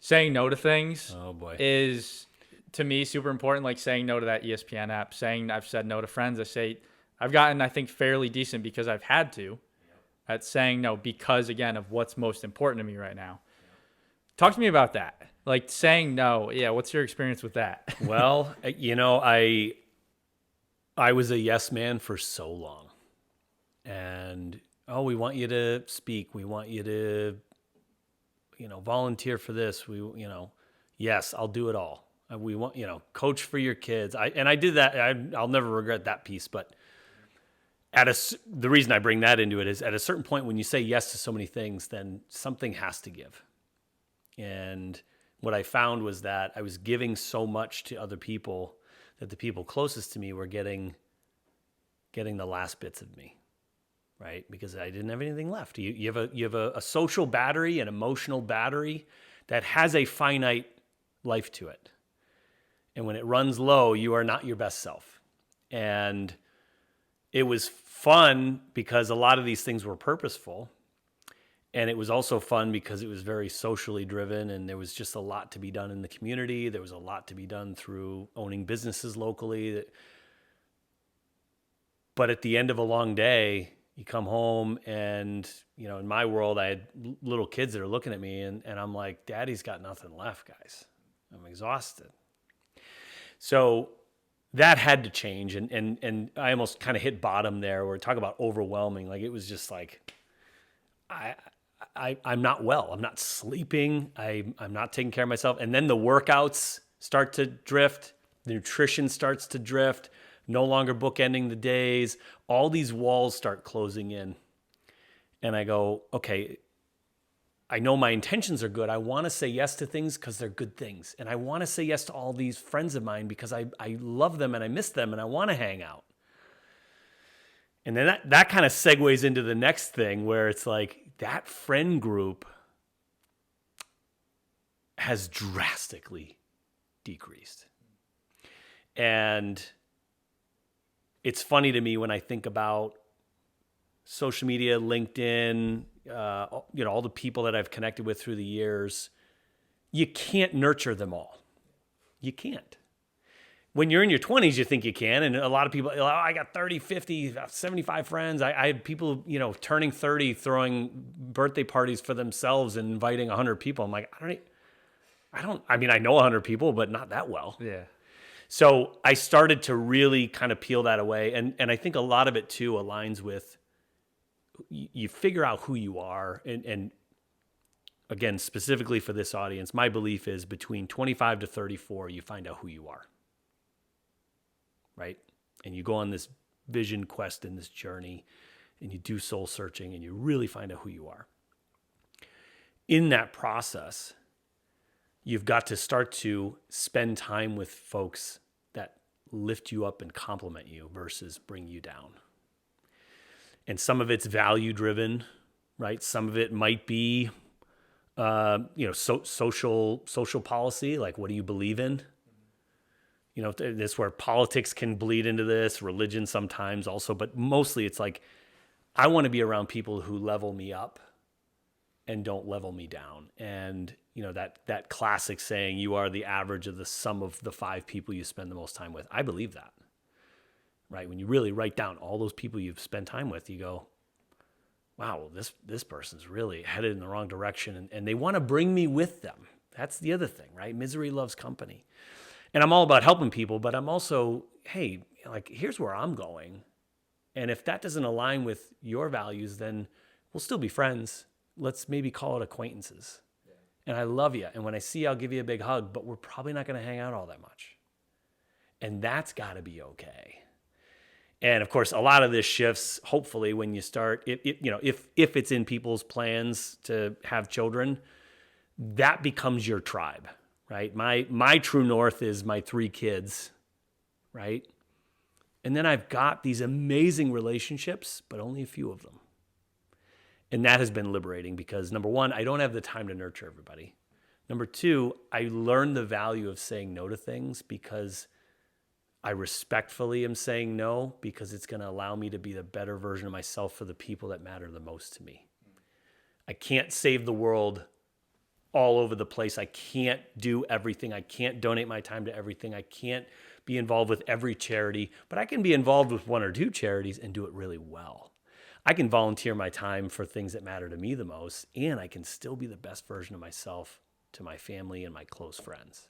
saying no to things Oh boy. is, to me, super important. Like saying no to that ESPN app, I've said no to friends. I've gotten, I think, fairly decent because I've had to at saying no because, again, of what's most important to me right now. Talk to me about that. Like saying no. Yeah. What's your experience with that? Well, I was a yes man for so long. And we want you to speak. We want you to, volunteer for this. Yes, I'll do it all. We want, coach for your kids. I did that. I'll never regret that piece. But the reason I bring that into it is at a certain point when you say yes to so many things, then something has to give. And what I found was that I was giving so much to other people that the people closest to me were getting the last bits of me, right? Because I didn't have anything left. You have a social battery, an emotional battery that has a finite life to it. And when it runs low, you are not your best self. And it was fun because a lot of these things were purposeful. And it was also fun because it was very socially driven and there was just a lot to be done in the community. There was a lot to be done through owning businesses locally. But at the end of a long day, you come home and, in my world, I had little kids that are looking at me and I'm like, Daddy's got nothing left, guys. I'm exhausted. So that had to change. And I almost kind of hit bottom there where talk about overwhelming. Like it was just like, I'm not well. I'm not sleeping. I'm not taking care of myself. And then the workouts start to drift. The nutrition starts to drift. No longer bookending the days. All these walls start closing in. And I go, okay, I know my intentions are good. I want to say yes to things because they're good things. And I want to say yes to all these friends of mine because I love them and I miss them and I want to hang out. And then that kind of segues into the next thing where it's like that friend group has drastically decreased. And it's funny to me when I think about social media, LinkedIn, all the people that I've connected with through the years. You can't nurture them all. You can't. When you're in your 20s, you think you can. And a lot of people, I got 30, 50, 75 friends. I had people, turning 30, throwing birthday parties for themselves and inviting 100 people. I'm like, I know 100 people, but not that well. Yeah. So I started to really kind of peel that away. And I think a lot of it too aligns with you figure out who you are. And again, specifically for this audience, my belief is between 25 to 34, you find out who you are. Right? And you go on this vision quest in this journey and you do soul searching and you really find out who you are. In that process, you've got to start to spend time with folks that lift you up and compliment you versus bring you down. And some of it's value driven, right? Some of it might be, social policy, like what do you believe in? This where politics can bleed into this, religion sometimes also, but mostly it's like, I want to be around people who level me up and don't level me down. And, that classic saying, you are the average of the sum of the 5 people you spend the most time with. I believe that, right? When you really write down all those people you've spent time with, you go, wow, this person's really headed in the wrong direction. And they want to bring me with them. That's the other thing, right? Misery loves company. And I'm all about helping people, but I'm also, hey, here's where I'm going. And if that doesn't align with your values, then we'll still be friends. Let's maybe call it acquaintances. Yeah. And I love you. And when I see you, I'll give you a big hug, but we're probably not going to hang out all that much. And that's got to be okay. And of course, a lot of this shifts, hopefully, when you start, if it's in people's plans to have children, that becomes your tribe. Right? My true north is my 3 kids, right? And then I've got these amazing relationships, but only a few of them. And that has been liberating because number 1, I don't have the time to nurture everybody. Number 2, I learned the value of saying no to things because I respectfully am saying no because it's going to allow me to be the better version of myself for the people that matter the most to me. I can't save the world all over the place. I can't do everything. I can't donate my time to everything. I can't be involved with every charity, but I can be involved with 1 or 2 charities and do it really well. I can volunteer my time for things that matter to me the most, and I can still be the best version of myself to my family and my close friends.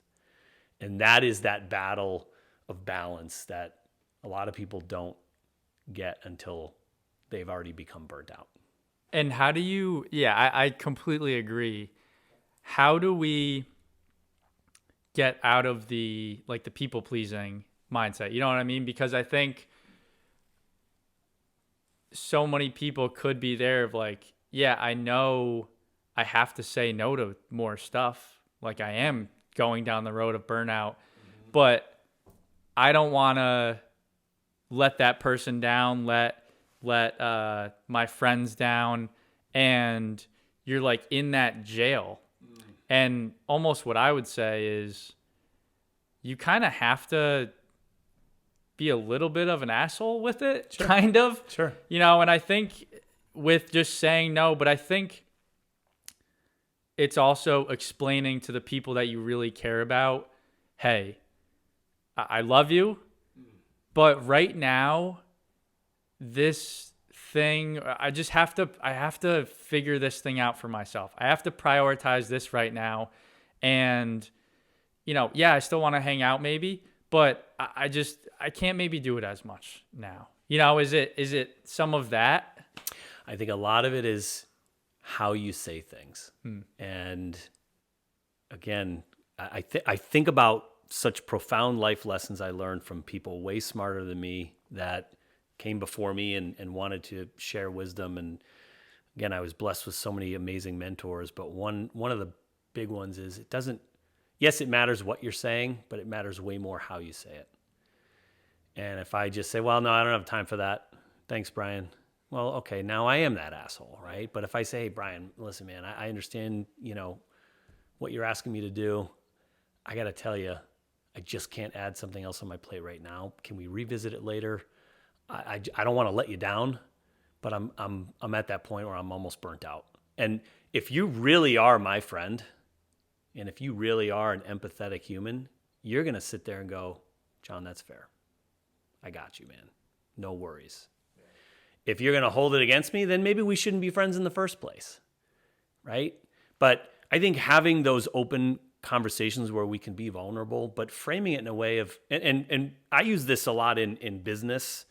And that is that battle of balance that a lot of people don't get until they've already become burnt out. And how do you, yeah, I completely agree. How do we get out of the people pleasing mindset? You know what I mean? Because I think so many people could be there of like, yeah, I know I have to say no to more stuff. Like I am going down the road of burnout, but I don't want to let that person down, let my friends down, and you're like in that jail. And almost what I would say is you kind of have to be a little bit of an asshole with it, Sure. kind of. Sure. You know, and I think with just saying no, but I think it's also explaining to the people that you really care about, hey, I love you, but right now, this thing, I have to figure this thing out for myself. I have to prioritize this right now. And, you know, yeah, I still want to hang out maybe, but I can't maybe do it as much now. You know, is it some of that? I think a lot of it is how you say things. And again, I think about such profound life lessons I learned from people way smarter than me that came before me and wanted to share wisdom. And again, I was blessed with so many amazing mentors, but one of the big ones is yes, it matters what you're saying, but it matters way more how you say it. And if I just say, well, no, I don't have time for that. Thanks, Brian. Well, okay, now I am that asshole, right? But if I say, hey, Brian, listen, man, I understand, what you're asking me to do. I got to tell you, I just can't add something else on my plate right now. Can we revisit it later? I don't want to let you down, but I'm at that point where I'm almost burnt out. And if you really are my friend, and if you really are an empathetic human, you're going to sit there and go, John, that's fair. I got you, man. No worries. If you're going to hold it against me, then maybe we shouldn't be friends in the first place, right? But I think having those open conversations where we can be vulnerable, but framing it in a way of, and I use this a lot in business.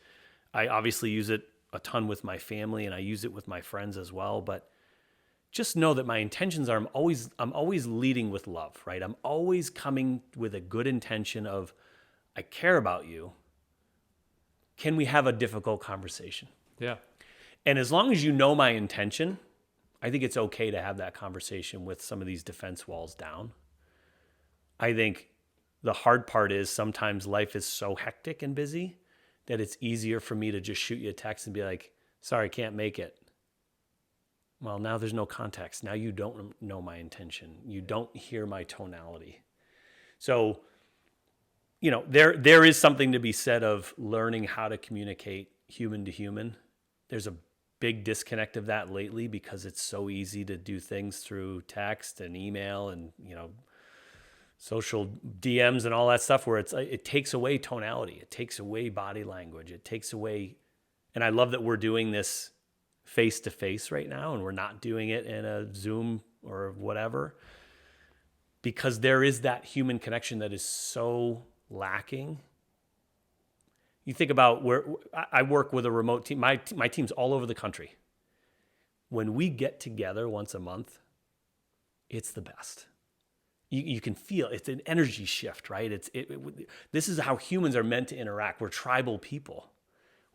I obviously use it a ton with my family, and I use it with my friends as well. But just know that my intentions are, I'm always leading with love, right? I'm always coming with a good intention of, I care about you. Can we have a difficult conversation? Yeah. And as long as you know my intention, I think it's okay to have that conversation with some of these defense walls down. I think the hard part is sometimes life is so hectic and busy that it's easier for me to just shoot you a text and be like, sorry, can't make it. Well, now there's no context. Now you don't know my intention. You don't hear my tonality. So, there is something to be said of learning how to communicate human to human. There's a big disconnect of that lately because it's so easy to do things through text and email and, social DMs and all that stuff where it takes away tonality. It takes away body language. It takes away, and I love that we're doing this face to face right now and we're not doing it in a Zoom or whatever, because there is that human connection that is so lacking. You think about where I work with a remote team. My team's all over the country. When we get together once a month, it's the best. You can feel it's an energy shift, right? This is how humans are meant to interact. We're tribal people.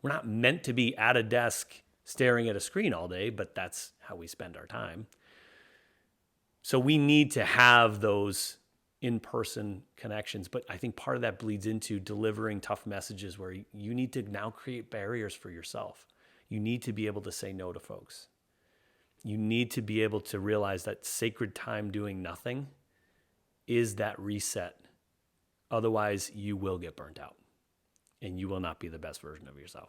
We're not meant to be at a desk staring at a screen all day, but that's how we spend our time. So we need to have those in-person connections, but I think part of that bleeds into delivering tough messages where you need to now create barriers for yourself. You need to be able to say no to folks. You need to be able to realize that sacred time doing nothing is that reset. Otherwise, you will get burnt out and you will not be the best version of yourself.